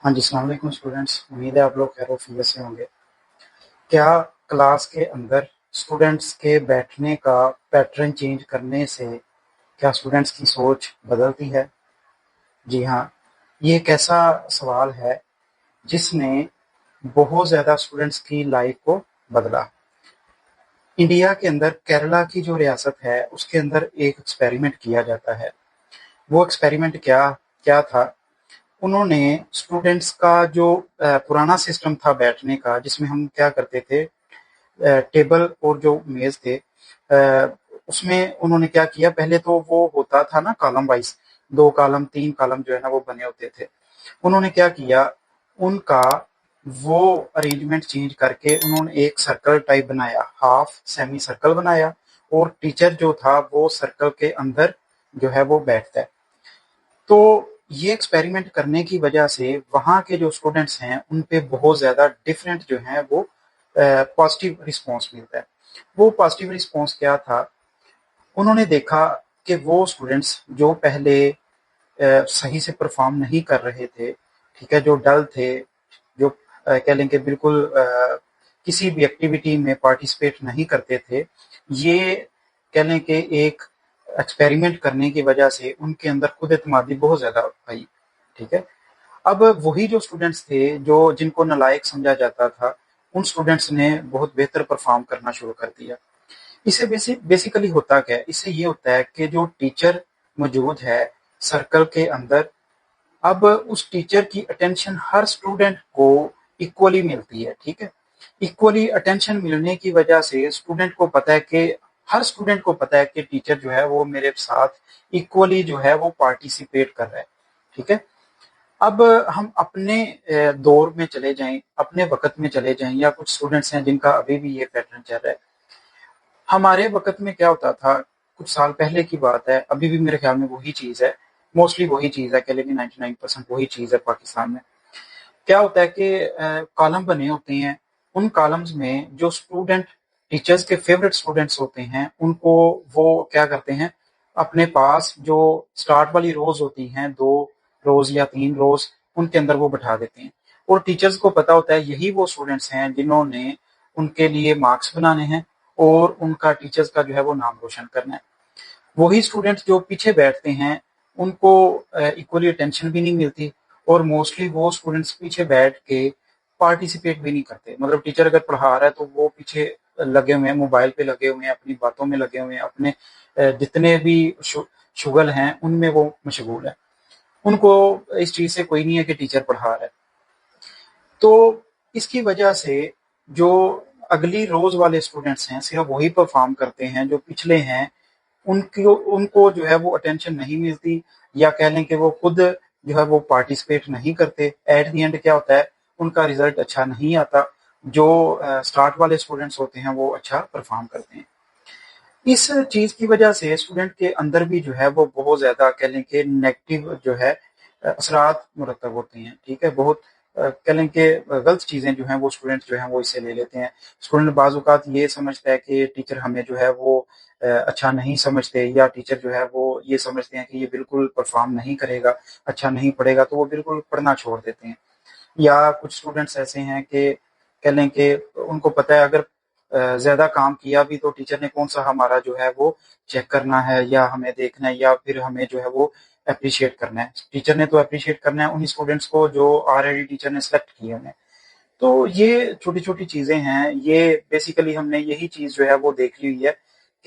हाँ जी, अस्सलाम वालेकुम स्टूडेंट्स। उम्मीद है आप लोग खैर खैरियत से होंगे। क्या क्लास के अंदर स्टूडेंट्स के बैठने का पैटर्न चेंज करने से क्या स्टूडेंट्स की सोच बदलती है? जी हाँ, ये एक ऐसा सवाल है जिसने बहुत ज़्यादा स्टूडेंट्स की लाइफ को बदला। इंडिया के अंदर केरला की जो रियासत है उसके अंदर एक एक्सपेरिमेंट किया जाता है। वो एक्सपेरिमेंट क्या क्या था? उन्होंने स्टूडेंट्स का जो पुराना सिस्टम था बैठने का, जिसमें हम क्या करते थे, टेबल और जो मेज थे, उसमें उन्होंने क्या किया, पहले तो वो होता था ना कॉलम वाइज, 2 कॉलम 3 कॉलम जो है ना वो बने होते थे। उन्होंने क्या किया, उनका वो अरेंजमेंट चेंज करके उन्होंने एक सर्कल टाइप बनाया, हाफ सेमी सर्कल बनाया, और टीचर जो था वो सर्कल के अंदर जो है वो बैठता है। तो ये एक्सपेरिमेंट करने की वजह से वहाँ के जो स्टूडेंट्स हैं उन पे बहुत ज़्यादा डिफरेंट जो है वो पॉजिटिव रिस्पॉन्स मिलता है। वो पॉजिटिव रिस्पॉन्स क्या था? उन्होंने देखा कि वो स्टूडेंट्स जो पहले सही से परफॉर्म नहीं कर रहे थे, ठीक है, जो डल थे, जो कह लें कि बिल्कुल किसी भी एक्टिविटी में पार्टिसिपेट नहीं करते थे, ये कह लें कि एक एक्सपेरिमेंट करने की वजह से उनके अंदर खुद एतमादी बहुत ज़्यादा आई। ठीक है। अब वही जो स्टूडेंट्स थे जो जिनको नालायक समझा जाता था, उन स्टूडेंट्स ने बहुत बेहतर परफॉर्म करना शुरू कर दिया। इससे बेसिकली होता क्या है? इससे ये होता है कि जो टीचर मौजूद है सर्कल के अंदर, अब उस टीचर की अटेंशन हर स्टूडेंट को इक्वली मिलती है। ठीक है। इक्वली अटेंशन मिलने की वजह से स्टूडेंट को पता है कि हर स्टूडेंट को पता है कि टीचर जो है वो मेरे साथ इक्वली जो है वो पार्टिसिपेट कर रहा है। ठीक है। अब हम अपने दौर में चले जाएं, अपने वक्त में चले जाएं, या कुछ स्टूडेंट्स हैं जिनका अभी भी ये पैटर्न चल रहा है। हमारे वक्त में क्या होता था, कुछ साल पहले की बात है, अभी भी मेरे ख्याल में वही चीज़ है, मोस्टली वही चीज़ है, कह लेंगे 99% वही चीज़ है पाकिस्तान में। क्या होता है कि कॉलम बने होते हैं, उन कॉलम्स में जो स्टूडेंट टीचर्स के फेवरेट स्टूडेंट्स होते हैं उनको वो क्या करते हैं, अपने पास जो स्टार्ट वाली रोज होती हैं, 2 रोज या 3 रोज, उनके अंदर वो बैठा देते हैं। और टीचर्स को पता होता है यही वो स्टूडेंट्स हैं जिन्होंने उनके लिए मार्क्स बनाने हैं और उनका टीचर्स का जो है वो नाम रोशन करना है। वही स्टूडेंट्स जो पीछे बैठते हैं उनको इक्वली अटेंशन भी नहीं मिलती, और मोस्टली वो स्टूडेंट्स पीछे बैठ के पार्टिसिपेट भी नहीं करते। मतलब टीचर अगर पढ़ा रहा है तो वो पीछे लगे हुए हैं, मोबाइल पे लगे हुए हैं, अपनी बातों में लगे हुए हैं, अपने जितने भी शुगल हैं उनमें वो मशगूल है। उनको इस चीज से कोई नहीं है कि टीचर पढ़ा रहा है। तो इसकी वजह से जो अगली रोज वाले स्टूडेंट्स हैं सिर्फ वही परफॉर्म करते हैं, जो पिछले हैं उनको उनको जो है वो अटेंशन नहीं मिलती, या कह लें कि वो खुद जो है वो पार्टिसिपेट नहीं करते। एट द एंड क्या होता है, उनका रिजल्ट अच्छा नहीं आता। जो स्टार्ट वाले स्टूडेंट्स होते हैं वो अच्छा परफॉर्म करते हैं। इस चीज की वजह से स्टूडेंट के अंदर भी जो है वो बहुत ज्यादा कह लें कि नेगेटिव जो है असरात मुरतब होते हैं। ठीक है। बहुत कह लें कि गलत चीजें जो हैं वो स्टूडेंट जो हैं वो इससे ले लेते हैं। स्टूडेंट बाज़ औक़ात ये समझता है कि टीचर हमें जो है वो अच्छा नहीं समझते, या टीचर जो है वो ये समझते हैं कि ये बिल्कुल परफॉर्म नहीं करेगा, अच्छा नहीं पढ़ेगा, तो वो बिल्कुल पढ़ना छोड़ देते हैं। या कुछ स्टूडेंट्स ऐसे हैं कि कह लें कि उनको पता है अगर ज्यादा काम किया भी तो टीचर ने कौन सा हमारा जो है वो चेक करना है, या हमें देखना है, या फिर हमें जो है वो अप्रिशिएट करना है। टीचर ने तो अप्रिशिएट करना है उन्हीं स्टूडेंट्स को जो ऑलरेडी टीचर ने सेलेक्ट किए हैं। तो ये छोटी छोटी चीजें हैं, ये बेसिकली हमने यही चीज जो है वो देख ली हुई है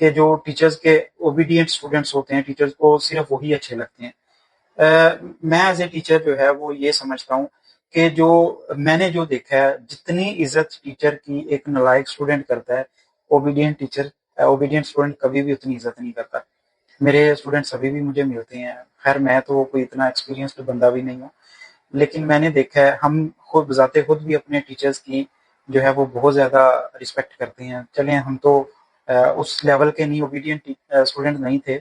कि जो टीचर्स के ओबीडियंट स्टूडेंट्स होते हैं, टीचर्स को सिर्फ वही अच्छे लगते हैं। मैं एज ए टीचर जो है वो ये समझता हूँ कि जो मैंने जो देखा है, जितनी इज्जत टीचर की एक नालायक स्टूडेंट करता है, ओबीडियंट टीचर ओबीडियंट स्टूडेंट कभी भी उतनी इज्जत नहीं करता। मेरे स्टूडेंट्स अभी भी मुझे मिलते हैं। खैर मैं तो कोई इतना एक्सपीरियंस्ड बंदा भी नहीं हूँ, लेकिन मैंने देखा है हम खुद बजाते खुद भी अपने टीचर्स की जो है वो बहुत ज्यादा रिस्पेक्ट करते हैं। चले हम तो उस लेवल के नहीं, ओबीडियंट स्टूडेंट नहीं थे,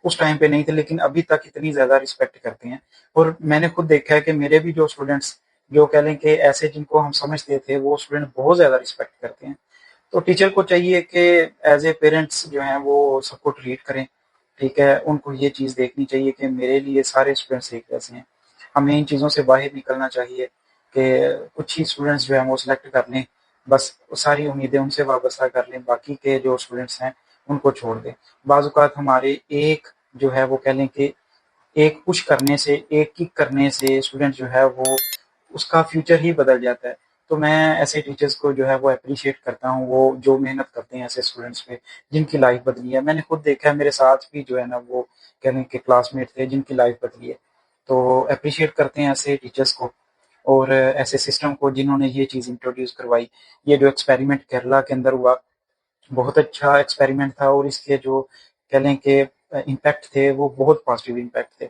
उस टाइम पे नहीं थे, लेकिन अभी तक इतनी ज्यादा रिस्पेक्ट करते हैं। और मैंने खुद देखा है कि मेरे भी जो स्टूडेंट्स जो कह लें कि ऐसे जिनको हम समझते थे, वो स्टूडेंट बहुत ज्यादा रिस्पेक्ट करते हैं। तो टीचर को चाहिए कि एज ए पेरेंट्स जो है वो सबको ट्रीट करें। ठीक है। उनको ये चीज देखनी चाहिए कि मेरे लिए सारे स्टूडेंट्स एक जैसे हैं। ہمیں ان چیزوں سے باہر نکلنا چاہیے کہ کچھ ہی اسٹوڈنٹس جو ہیں وہ سلیکٹ کر لیں، بس ساری امیدیں ان سے وابستہ کر لیں، باقی کے جو اسٹوڈنٹس ہیں ان کو چھوڑ دیں۔ بعض اوقات ہمارے ایک جو ہے وہ کہہ لیں کہ ایک پش کرنے سے، ایک کک کرنے سے اسٹوڈنٹ جو ہے وہ اس کا فیوچر ہی بدل جاتا ہے۔ تو میں ایسے ٹیچرز کو جو ہے وہ اپریشیٹ کرتا ہوں، وہ جو محنت کرتے ہیں ایسے اسٹوڈنٹس پہ جن کی لائف بدلی ہے۔ میں نے خود دیکھا ہے، میرے ساتھ بھی جو ہے نا وہ کہنے کے کلاس میٹ تھے جن کی لائف بدلی ہے۔ تو اپریشیٹ کرتے ہیں ایسے ٹیچرز کو اور ایسے سسٹم کو جنہوں نے یہ چیز انٹروڈیوس کروائی۔ یہ جو ایکسپیریمنٹ کیرلا کے اندر ہوا، بہت اچھا ایکسپیریمنٹ تھا، اور اس کے جو کہہ لیں کہ امپیکٹ تھے وہ بہت پازیٹیو امپیکٹ تھے۔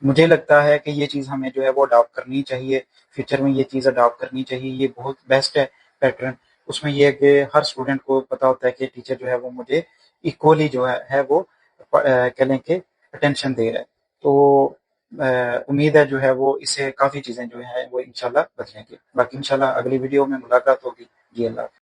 مجھے لگتا ہے کہ یہ چیز ہمیں جو ہے وہ اڈاپٹ کرنی چاہیے، فیوچر میں یہ چیز اڈاپٹ کرنی چاہیے۔ یہ بہت بیسٹ ہے پیٹرن۔ اس میں یہ ہے کہ ہر اسٹوڈنٹ کو پتا ہوتا ہے کہ ٹیچر جو ہے وہ مجھے ایکولی جو ہے وہ کہہ لیں کہ اٹینشن دے رہا ہے۔ تو امید ہے جو ہے وہ اس سے کافی چیزیں جو ہیں وہ انشاءاللہ بدلیں گی۔ باقی انشاءاللہ اگلی ویڈیو میں ملاقات ہوگی۔ جی اللہ حافظ۔